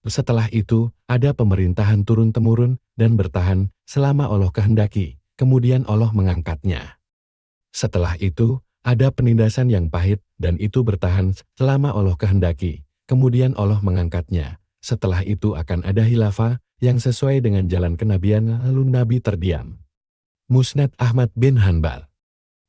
Setelah itu, ada pemerintahan turun-temurun dan bertahan selama Allah kehendaki, kemudian Allah mengangkatnya. Setelah itu, ada penindasan yang pahit dan itu bertahan selama Allah kehendaki, kemudian Allah mengangkatnya. Setelah itu akan ada khilafah yang sesuai dengan jalan kenabian lalu Nabi terdiam. Musnad Ahmad bin Hanbal.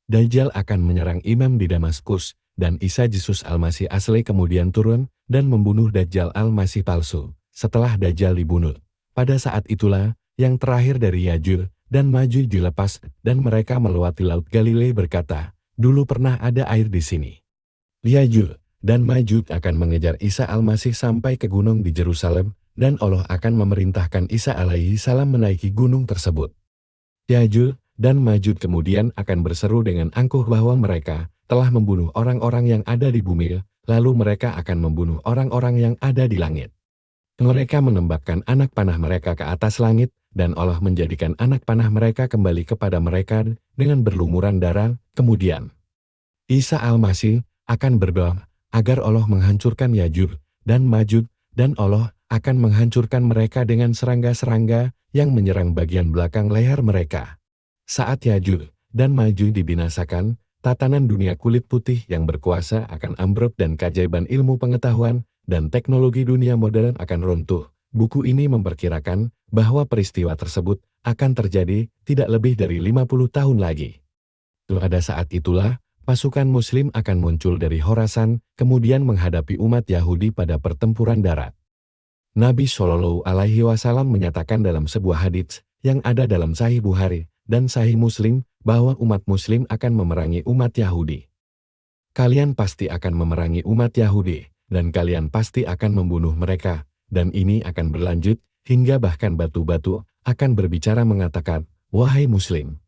Dajjal akan menyerang imam di Damaskus, dan Isa Yesus Al-Masih asli kemudian turun dan membunuh Dajjal Al-Masih palsu. Setelah Dajjal dibunuh, pada saat itulah yang terakhir dari Yajuj dan Majuj dilepas dan mereka melewati Laut Galilei berkata, dulu pernah ada air di sini. Yajuj dan Majuj akan mengejar Isa Al-Masih sampai ke gunung di Yerusalem dan Allah akan memerintahkan Isa alaihi salam menaiki gunung tersebut. Yajuj dan Majuj kemudian akan berseru dengan angkuh bahwa mereka telah membunuh orang-orang yang ada di bumi, lalu mereka akan membunuh orang-orang yang ada di langit. Mereka menembakkan anak panah mereka ke atas langit, dan Allah menjadikan anak panah mereka kembali kepada mereka dengan berlumuran darah. Kemudian, Isa Al-Masih akan berdoa agar Allah menghancurkan Yajuj dan Majuj, dan Allah akan menghancurkan mereka dengan serangga-serangga yang menyerang bagian belakang leher mereka. Saat Yajuj dan Majuj dibinasakan, tatanan dunia kulit putih yang berkuasa akan ambruk dan keajaiban ilmu pengetahuan dan teknologi dunia modern akan runtuh. Buku ini memperkirakan bahwa peristiwa tersebut akan terjadi tidak lebih dari 50 tahun lagi. Pada saat itulah, pasukan Muslim akan muncul dari Khorasan, kemudian menghadapi umat Yahudi pada pertempuran darat. Nabi Shallallahu Alaihi Wasallam menyatakan dalam sebuah hadits yang ada dalam Sahih Bukhari dan Sahih Muslim, bahwa umat Muslim akan memerangi umat Yahudi. Kalian pasti akan memerangi umat Yahudi, dan kalian pasti akan membunuh mereka, dan ini akan berlanjut, hingga bahkan batu-batu akan berbicara mengatakan, wahai Muslim,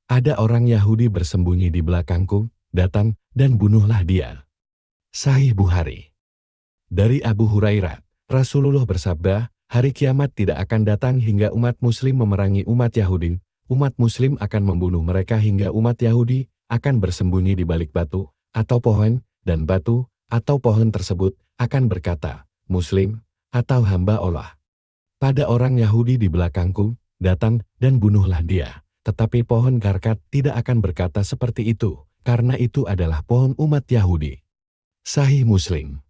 ada orang Yahudi bersembunyi di belakangku, datang dan bunuhlah dia. Sahih Bukhari. Dari Abu Hurairah, Rasulullah bersabda, hari kiamat tidak akan datang hingga umat Muslim memerangi umat Yahudi. Umat Muslim akan membunuh mereka hingga umat Yahudi akan bersembunyi di balik batu atau pohon, dan batu atau pohon tersebut akan berkata, Muslim atau hamba Allah. Pada orang Yahudi di belakangku, datang dan bunuhlah dia. Tetapi pohon karkat tidak akan berkata seperti itu, karena itu adalah pohon umat Yahudi. Sahih Muslim.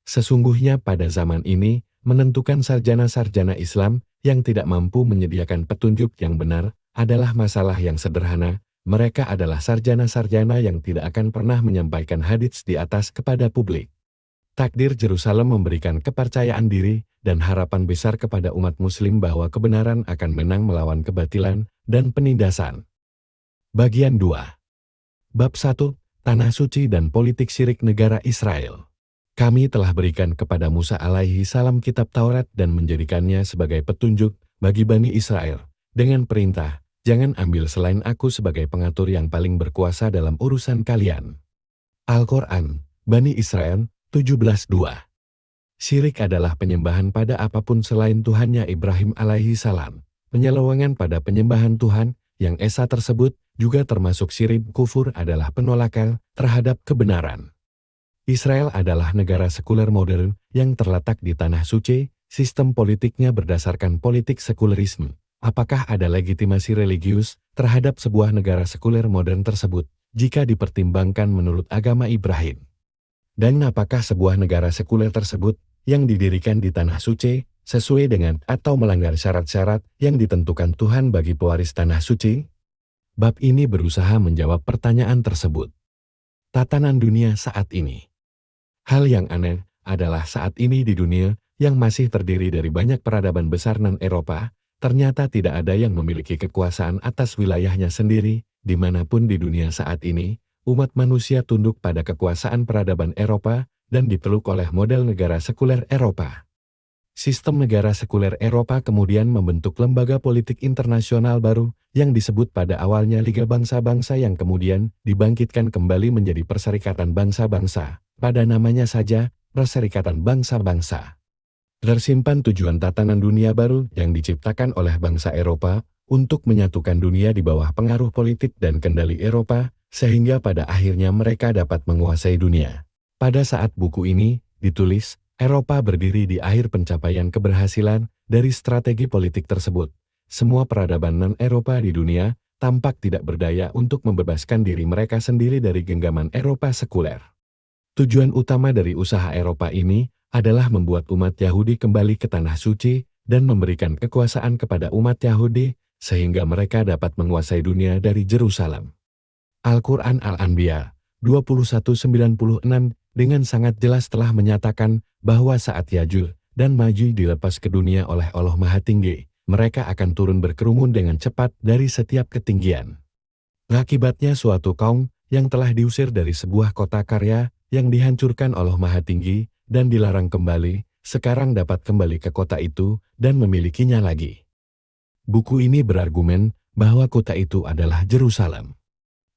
Sesungguhnya pada zaman ini, menentukan sarjana-sarjana Islam yang tidak mampu menyediakan petunjuk yang benar, adalah masalah yang sederhana. Mereka adalah sarjana-sarjana yang tidak akan pernah menyampaikan hadits di atas kepada publik. Takdir Yerusalem memberikan kepercayaan diri dan harapan besar kepada umat Muslim bahwa kebenaran akan menang melawan kebatilan dan penindasan. Bagian 2. Bab 1, Tanah Suci dan Politik Syirik Negara Israel. Kami telah berikan kepada Musa alaihi salam kitab Taurat dan menjadikannya sebagai petunjuk bagi Bani Israel, dengan perintah, jangan ambil selain aku sebagai pengatur yang paling berkuasa dalam urusan kalian. Al-Quran, Bani Israel, 17:2. Syirik adalah penyembahan pada apapun selain Tuhannya Ibrahim alaihi salam. Penyelewengan pada penyembahan Tuhan, yang esa tersebut, juga termasuk syirik. Kufur adalah penolakan terhadap kebenaran. Israel adalah negara sekuler modern yang terletak di Tanah Suci. Sistem politiknya berdasarkan politik sekulerisme. Apakah ada legitimasi religius terhadap sebuah negara sekuler modern tersebut jika dipertimbangkan menurut agama Ibrahim? Dan apakah sebuah negara sekuler tersebut yang didirikan di Tanah Suci sesuai dengan atau melanggar syarat-syarat yang ditentukan Tuhan bagi pewaris Tanah Suci? Bab ini berusaha menjawab pertanyaan tersebut. Tatanan dunia saat ini. Hal yang aneh adalah saat ini di dunia yang masih terdiri dari banyak peradaban besar non-Eropa, ternyata tidak ada yang memiliki kekuasaan atas wilayahnya sendiri. Dimanapun di dunia saat ini, umat manusia tunduk pada kekuasaan peradaban Eropa dan dipeluk oleh model negara sekuler Eropa. Sistem negara sekuler Eropa kemudian membentuk lembaga politik internasional baru yang disebut pada awalnya Liga Bangsa-Bangsa yang kemudian dibangkitkan kembali menjadi Perserikatan Bangsa-Bangsa. Pada namanya saja, Perserikatan Bangsa-Bangsa. Tersimpan tujuan tatanan dunia baru yang diciptakan oleh bangsa Eropa untuk menyatukan dunia di bawah pengaruh politik dan kendali Eropa, sehingga pada akhirnya mereka dapat menguasai dunia. Pada saat buku ini ditulis, Eropa berdiri di akhir pencapaian keberhasilan dari strategi politik tersebut. Semua peradaban non-Eropa di dunia tampak tidak berdaya untuk membebaskan diri mereka sendiri dari genggaman Eropa sekuler. Tujuan utama dari usaha Eropa ini adalah membuat umat Yahudi kembali ke Tanah Suci dan memberikan kekuasaan kepada umat Yahudi sehingga mereka dapat menguasai dunia dari Yerusalem. Al-Quran Al-Anbiya 2196 dengan sangat jelas telah menyatakan bahwa saat Yajuj dan Majuj dilepas ke dunia oleh Allah Maha Tinggi, mereka akan turun berkerumun dengan cepat dari setiap ketinggian. Akibatnya suatu kaum yang telah diusir dari sebuah kota karya yang dihancurkan Allah Maha Tinggi dan dilarang kembali, sekarang dapat kembali ke kota itu dan memilikinya lagi. Buku ini berargumen bahwa kota itu adalah Yerusalem.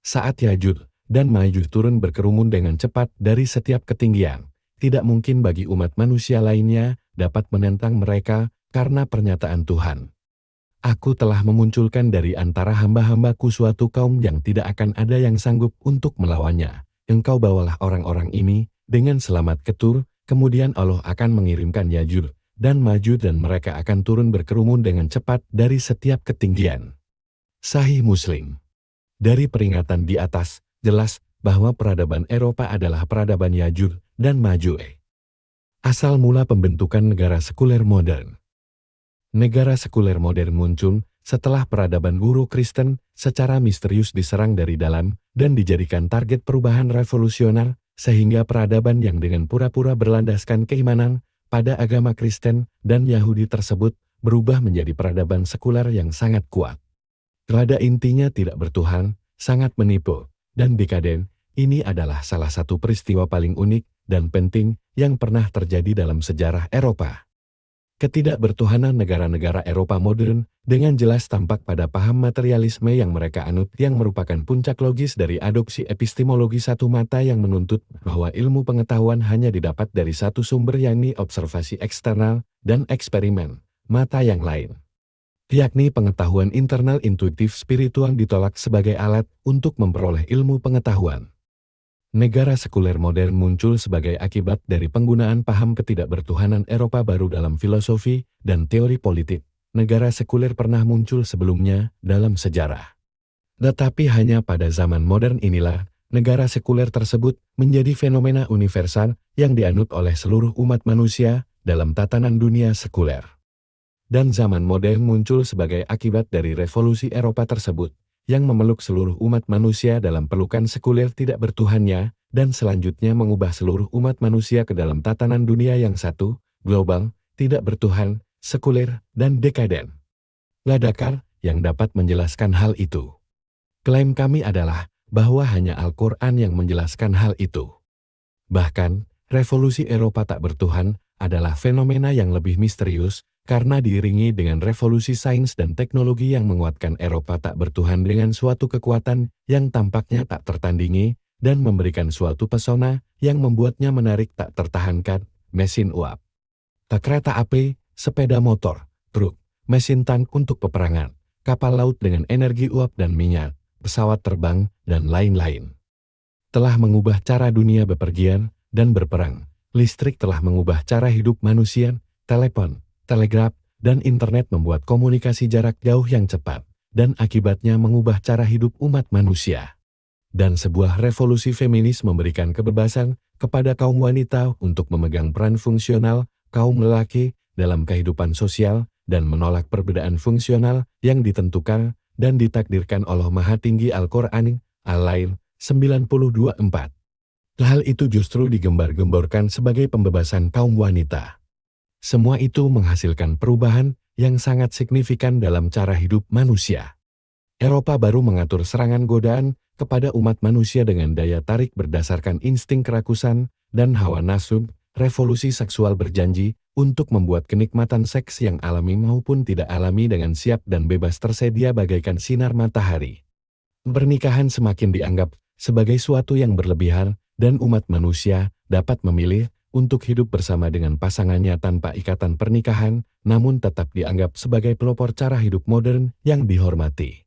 Saat Yajuj dan Majuj turun berkerumun dengan cepat dari setiap ketinggian, tidak mungkin bagi umat manusia lainnya dapat menentang mereka karena pernyataan Tuhan. Aku telah memunculkan dari antara hamba-hambaku suatu kaum yang tidak akan ada yang sanggup untuk melawannya. Engkau bawalah orang-orang ini dengan selamat ke Tur, kemudian Allah akan mengirimkan Yajuj dan Majuj dan mereka akan turun berkerumun dengan cepat dari setiap ketinggian. Sahih Muslim. Dari peringatan di atas, jelas bahwa peradaban Eropa adalah peradaban Yajuj dan Majuj. Asal mula pembentukan negara sekuler modern. Negara sekuler modern muncul setelah peradaban guru Kristen secara misterius diserang dari dalam dan dijadikan target perubahan revolusioner, sehingga peradaban yang dengan pura-pura berlandaskan keimanan pada agama Kristen dan Yahudi tersebut berubah menjadi peradaban sekuler yang sangat kuat. Pada intinya tidak bertuhan, sangat menipu, dan dekaden. Ini adalah salah satu peristiwa paling unik dan penting yang pernah terjadi dalam sejarah Eropa. Ketidakbertuhanan negara-negara Eropa modern dengan jelas tampak pada paham materialisme yang mereka anut yang merupakan puncak logis dari adopsi epistemologi satu mata yang menuntut bahwa ilmu pengetahuan hanya didapat dari satu sumber, yakni observasi eksternal dan eksperimen mata yang lain. Yakni pengetahuan internal intuitif spiritual ditolak sebagai alat untuk memperoleh ilmu pengetahuan. Negara sekuler modern muncul sebagai akibat dari penggunaan paham ketidakbertuhanan Eropa baru dalam filosofi dan teori politik. Negara sekuler pernah muncul sebelumnya dalam sejarah. Tetapi hanya pada zaman modern inilah, negara sekuler tersebut menjadi fenomena universal yang dianut oleh seluruh umat manusia dalam tatanan dunia sekuler. Dan zaman modern muncul sebagai akibat dari revolusi Eropa tersebut, yang memeluk seluruh umat manusia dalam pelukan sekuler tidak bertuhannya, dan selanjutnya mengubah seluruh umat manusia ke dalam tatanan dunia yang satu, global, tidak bertuhan, sekuler, dan dekaden. Ladakar yang dapat menjelaskan hal itu? Klaim kami adalah bahwa hanya Al-Quran yang menjelaskan hal itu. Bahkan, revolusi Eropa tak bertuhan adalah fenomena yang lebih misterius, karena diiringi dengan revolusi sains dan teknologi yang menguatkan Eropa tak bertuhan dengan suatu kekuatan yang tampaknya tak tertandingi, dan memberikan suatu pesona yang membuatnya menarik tak tertahankan, mesin uap, kereta api, sepeda motor, truk, mesin tank untuk peperangan, kapal laut dengan energi uap dan minyak, pesawat terbang, dan lain-lain. Telah mengubah cara dunia bepergian dan berperang. Listrik telah mengubah cara hidup manusia, telepon, telegraf, dan internet membuat komunikasi jarak jauh yang cepat, dan akibatnya mengubah cara hidup umat manusia. Dan sebuah revolusi feminis memberikan kebebasan kepada kaum wanita untuk memegang peran fungsional kaum lelaki dalam kehidupan sosial dan menolak perbedaan fungsional yang ditentukan dan ditakdirkan Allah Maha Tinggi. Al-Quran, Al-Lail 92:4. Hal itu justru digembar-gemborkan sebagai pembebasan kaum wanita. Semua itu menghasilkan perubahan yang sangat signifikan dalam cara hidup manusia. Eropa baru mengatur serangan godaan kepada umat manusia dengan daya tarik berdasarkan insting kerakusan dan hawa nafsu. Revolusi seksual berjanji untuk membuat kenikmatan seks yang alami maupun tidak alami dengan siap dan bebas tersedia bagaikan sinar matahari. Pernikahan semakin dianggap sebagai suatu yang berlebihan, dan umat manusia dapat memilih untuk hidup bersama dengan pasangannya tanpa ikatan pernikahan, namun tetap dianggap sebagai pelopor cara hidup modern yang dihormati.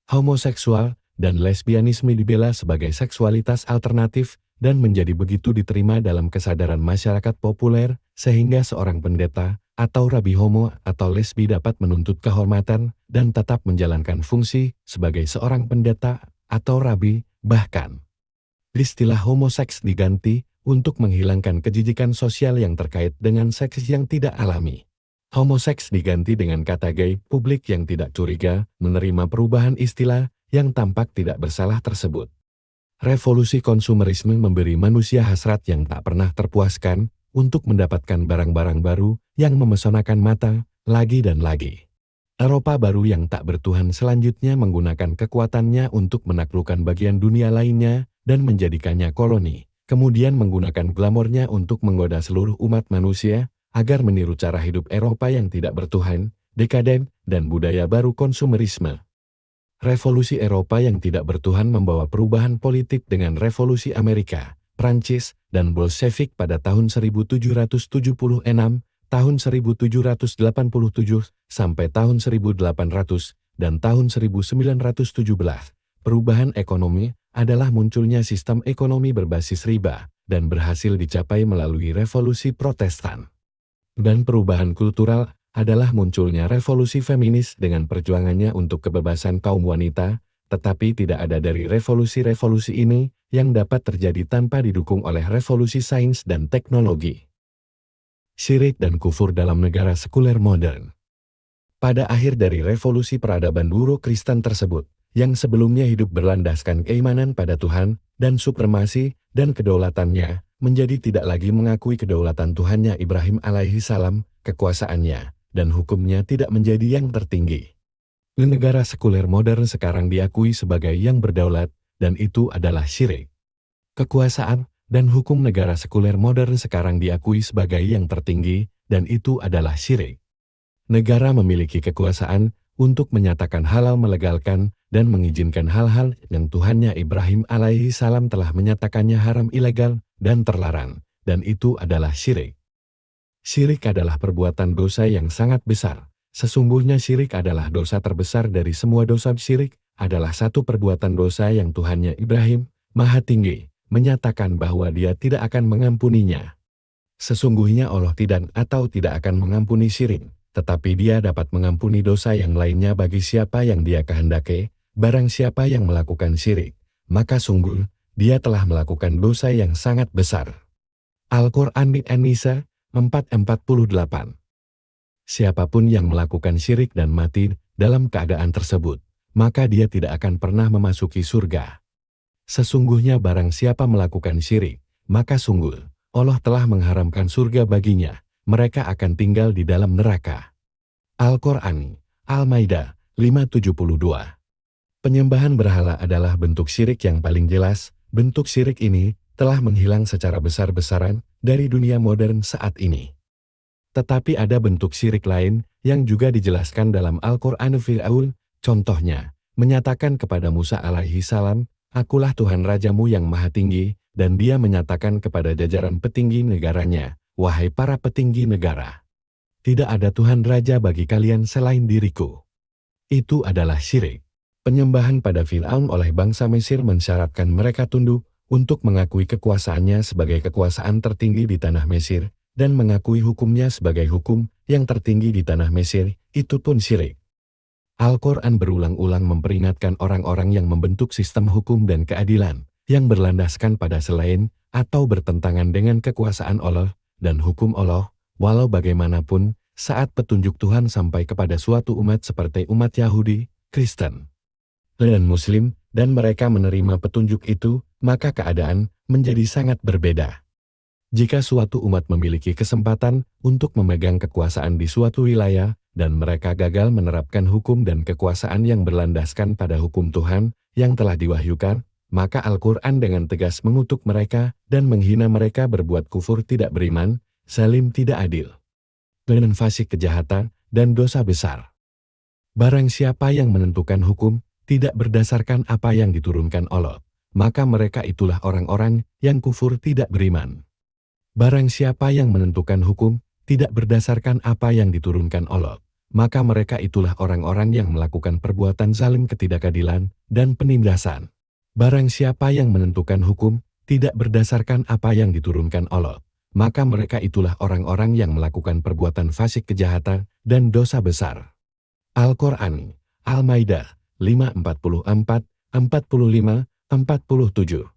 Homoseksual dan lesbianisme dibela sebagai seksualitas alternatif dan menjadi begitu diterima dalam kesadaran masyarakat populer, sehingga seorang pendeta, atau rabi homo atau lesbi dapat menuntut kehormatan, dan tetap menjalankan fungsi sebagai seorang pendeta, atau rabi, bahkan. Istilah homoseks diganti, untuk menghilangkan kejijikan sosial yang terkait dengan seks yang tidak alami. Homoseks diganti dengan kata gay, publik yang tidak curiga, menerima perubahan istilah, yang tampak tidak bersalah tersebut. Revolusi konsumerisme memberi manusia hasrat yang tak pernah terpuaskan, untuk mendapatkan barang-barang baru, yang memesonakan mata, lagi dan lagi. Eropa baru yang tak bertuhan selanjutnya menggunakan kekuatannya untuk menaklukkan bagian dunia lainnya, dan menjadikannya koloni, kemudian menggunakan glamornya untuk menggoda seluruh umat manusia, agar meniru cara hidup Eropa yang tidak bertuhan, dekaden, dan budaya baru konsumerisme. Revolusi Eropa yang tidak bertuhan membawa perubahan politik dengan revolusi Amerika, Prancis, dan Bolshevik pada tahun 1776, tahun 1787, sampai tahun 1800, dan tahun 1917. Perubahan ekonomi adalah munculnya sistem ekonomi berbasis riba, dan berhasil dicapai melalui revolusi Protestan. Dan perubahan kultural adalah munculnya revolusi feminis dengan perjuangannya untuk kebebasan kaum wanita, tetapi tidak ada dari revolusi-revolusi ini yang dapat terjadi tanpa didukung oleh revolusi sains dan teknologi. Syirik dan kufur dalam negara sekuler modern. Pada akhir dari revolusi peradaban buruk Kristen tersebut, yang sebelumnya hidup berlandaskan keimanan pada Tuhan, dan supremasi, dan kedaulatannya, menjadi tidak lagi mengakui kedaulatan Tuhannya Ibrahim alaihi salam, kekuasaannya, dan hukumnya tidak menjadi yang tertinggi. Negara sekuler modern sekarang diakui sebagai yang berdaulat, dan itu adalah syirik. Kekuasaan dan hukum negara sekuler modern sekarang diakui sebagai yang tertinggi, dan itu adalah syirik. Negara memiliki kekuasaan untuk menyatakan halal melegalkan dan mengizinkan hal-hal yang Tuhannya Ibrahim alaihi salam telah menyatakannya haram ilegal dan terlarang, dan itu adalah syirik. Syirik adalah perbuatan dosa yang sangat besar. Sesungguhnya syirik adalah dosa terbesar dari semua dosa. Syirik adalah satu perbuatan dosa yang Tuhannya Ibrahim, Maha Tinggi, menyatakan bahwa Dia tidak akan mengampuninya. Sesungguhnya Allah tidak akan mengampuni syirik, tetapi Dia dapat mengampuni dosa yang lainnya bagi siapa yang Dia kehendaki. Barang siapa yang melakukan syirik, maka sungguh dia telah melakukan dosa yang sangat besar. Al-Quran An-Nisa 4:48. Siapapun yang melakukan syirik dan mati dalam keadaan tersebut, maka dia tidak akan pernah memasuki surga. Sesungguhnya barang siapa melakukan syirik, maka sungguh Allah telah mengharamkan surga baginya, mereka akan tinggal di dalam neraka. Al-Quran, Al-Maidah 5:72. Penyembahan berhala adalah bentuk syirik yang paling jelas. Bentuk syirik ini telah menghilang secara besar-besaran dari dunia modern saat ini. Tetapi ada bentuk syirik lain yang juga dijelaskan dalam Al-Quran. Fir'aun, contohnya, menyatakan kepada Musa alaihi salam, "Akulah Tuhan Rajamu yang Maha Tinggi," dan dia menyatakan kepada jajaran petinggi negaranya, "Wahai para petinggi negara, tidak ada Tuhan Raja bagi kalian selain diriku." Itu adalah syirik. Penyembahan pada Fir'aun oleh bangsa Mesir mensyaratkan mereka tunduk untuk mengakui kekuasaannya sebagai kekuasaan tertinggi di tanah Mesir, dan mengakui hukumnya sebagai hukum yang tertinggi di tanah Mesir, itu pun syirik. Al-Quran berulang-ulang memperingatkan orang-orang yang membentuk sistem hukum dan keadilan, yang berlandaskan pada selain atau bertentangan dengan kekuasaan Allah dan hukum Allah, walau bagaimanapun, saat petunjuk Tuhan sampai kepada suatu umat seperti umat Yahudi, Kristen, dan Muslim, dan mereka menerima petunjuk itu, maka keadaan menjadi sangat berbeda. Jika suatu umat memiliki kesempatan untuk memegang kekuasaan di suatu wilayah, dan mereka gagal menerapkan hukum dan kekuasaan yang berlandaskan pada hukum Tuhan yang telah diwahyukan, maka Al-Quran dengan tegas mengutuk mereka dan menghina mereka berbuat kufur tidak beriman, zalim tidak adil, dan fasik kejahatan, dan dosa besar. Barang siapa yang menentukan hukum tidak berdasarkan apa yang diturunkan Allah, maka mereka itulah orang-orang yang kufur tidak beriman. Barang siapa yang menentukan hukum tidak berdasarkan apa yang diturunkan Allah, maka mereka itulah orang-orang yang melakukan perbuatan zalim, ketidakadilan, dan penindasan. Barang siapa yang menentukan hukum tidak berdasarkan apa yang diturunkan Allah. Maka mereka itulah orang-orang yang melakukan perbuatan fasik kejahatan dan dosa besar. Al-Quran, Al-Maidah, 5:44, 45, 47.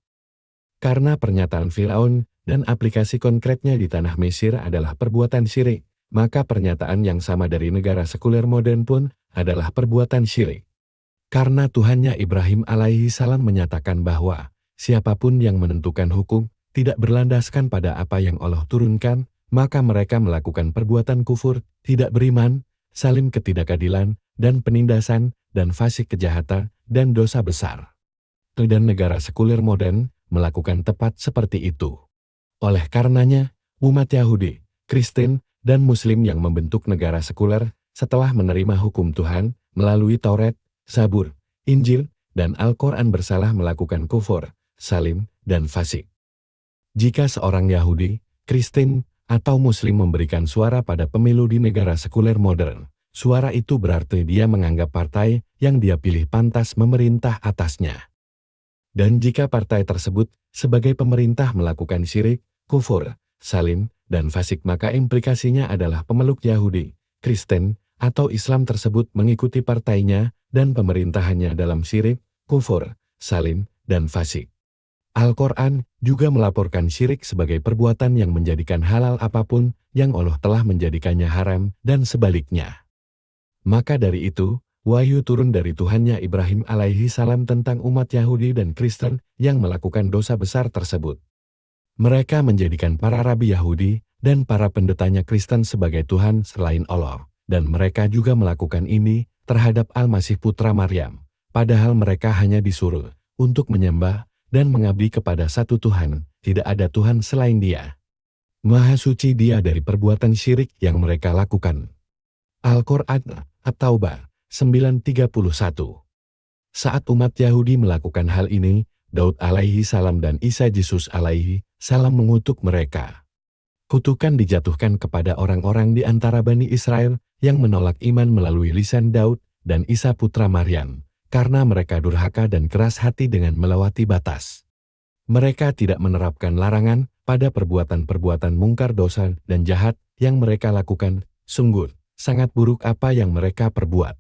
Karena pernyataan Firaun dan aplikasi konkretnya di tanah Mesir adalah perbuatan syirik, maka pernyataan yang sama dari negara sekuler modern pun adalah perbuatan syirik. Karena Tuhannya Ibrahim alaihi salam menyatakan bahwa siapapun yang menentukan hukum tidak berlandaskan pada apa yang Allah turunkan, maka mereka melakukan perbuatan kufur, tidak beriman, saling ketidakadilan, dan penindasan, dan fasik kejahatan, dan dosa besar. Dan negara sekuler modern melakukan tepat seperti itu. Oleh karenanya, umat Yahudi, Kristen, dan Muslim yang membentuk negara sekuler setelah menerima hukum Tuhan melalui Taurat, Zabur, Injil, dan Al-Quran bersalah melakukan kufur, salim, dan fasik. Jika seorang Yahudi, Kristen, atau Muslim memberikan suara pada pemilu di negara sekuler modern, suara itu berarti dia menganggap partai yang dia pilih pantas memerintah atasnya. Dan jika partai tersebut sebagai pemerintah melakukan syirik, kufur, salim, dan fasik, maka implikasinya adalah pemeluk Yahudi, Kristen, atau Islam tersebut mengikuti partainya dan pemerintahannya dalam syirik, kufur, salim, dan fasik. Al-Quran juga melaporkan syirik sebagai perbuatan yang menjadikan halal apapun yang Allah telah menjadikannya haram dan sebaliknya. Maka dari itu, wahyu turun dari Tuhannya Ibrahim alaihi salam tentang umat Yahudi dan Kristen yang melakukan dosa besar tersebut. Mereka menjadikan para rabi Yahudi dan para pendetanya Kristen sebagai Tuhan selain Allah, dan mereka juga melakukan ini terhadap Al-Masih putra Maryam, padahal mereka hanya disuruh untuk menyembah dan mengabdi kepada satu Tuhan, tidak ada Tuhan selain Dia. Maha suci Dia dari perbuatan syirik yang mereka lakukan. Al-Quran, At-Taubah, 9:31. Saat umat Yahudi melakukan hal ini, Daud alaihi salam dan Isa Yesus alaihi salam mengutuk mereka. Kutukan dijatuhkan kepada orang-orang di antara Bani Israel yang menolak iman melalui lisan Daud dan Isa putra Maryam, karena mereka durhaka dan keras hati dengan melewati batas. Mereka tidak menerapkan larangan pada perbuatan-perbuatan mungkar dosa dan jahat yang mereka lakukan, sungguh sangat buruk apa yang mereka perbuat.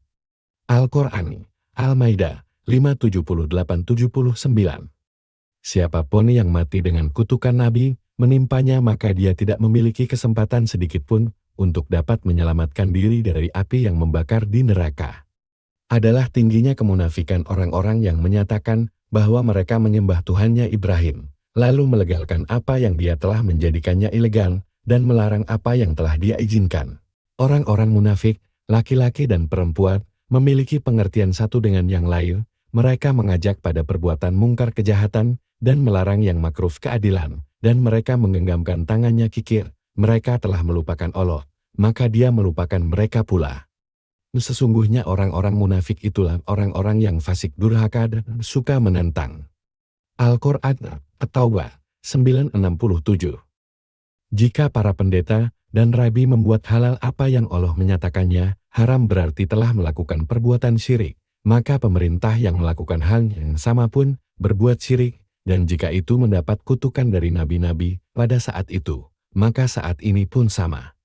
Al-Quran, Al-Maidah, 5:78-79. Siapapun yang mati dengan kutukan Nabi, menimpanya maka dia tidak memiliki kesempatan sedikitpun untuk dapat menyelamatkan diri dari api yang membakar di neraka. Adalah tingginya kemunafikan orang-orang yang menyatakan bahwa mereka menyembah Tuhannya Ibrahim, lalu melegalkan apa yang dia telah menjadikannya ilegal, dan melarang apa yang telah dia izinkan. Orang-orang munafik, laki-laki dan perempuan, memiliki pengertian satu dengan yang lain, mereka mengajak pada perbuatan mungkar kejahatan, dan melarang yang makruf keadilan, dan mereka menggenggamkan tangannya kikir, mereka telah melupakan Allah, maka dia melupakan mereka pula. Sesungguhnya orang-orang munafik itulah orang-orang yang fasik durhaka dan suka menentang. Al-Quran, At-Taubah, 9:67. Jika para pendeta dan rabi membuat halal apa yang Allah menyatakannya haram berarti telah melakukan perbuatan syirik, maka pemerintah yang melakukan hal yang sama pun berbuat syirik, dan jika itu mendapat kutukan dari nabi-nabi pada saat itu, maka saat ini pun sama.